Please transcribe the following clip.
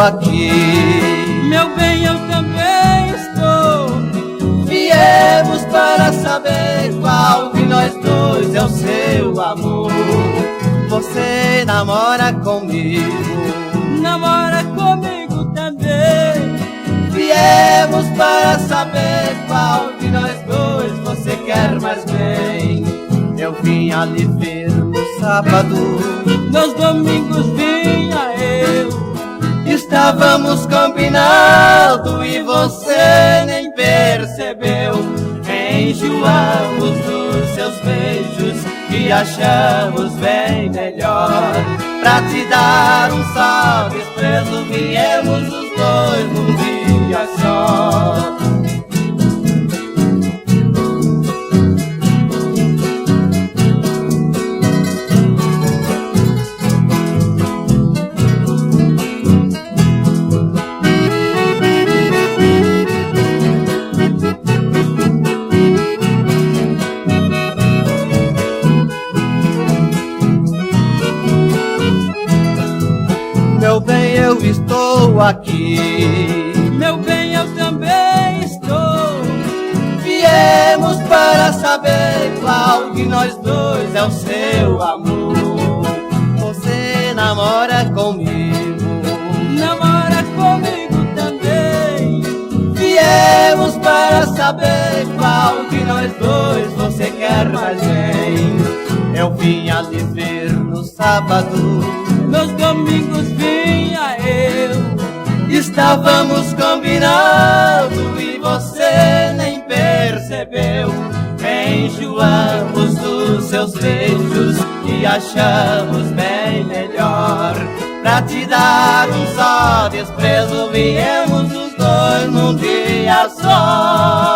aqui. Meu bem, eu também estou. Viemos para saber qual de nós dois é o seu amor. Você namora comigo? Namora comigo também. Viemos para saber qual de nós dois você quer mais bem. Eu vinha lhe ver no sábado, nos domingos vinha eu. Estávamos combinados e você nem percebeu. Enjoamos dos seus beijos e achamos bem melhor. Pra te dar um só desprezo, viemos os dois num dia só. Meu bem, eu estou aqui. Meu bem, eu também estou. Viemos para saber qual de nós dois é o seu amor. Você namora comigo? Namora comigo também. Viemos para saber qual de nós dois você quer mais bem. Eu vinha lhe ver no sábado, nos domingos vinha eu. Estávamos combinados e você nem percebeu. Enjoamos dos seus beijos e achamos bem melhor. Pra te dar um só desprezo, viemos os dois num dia só.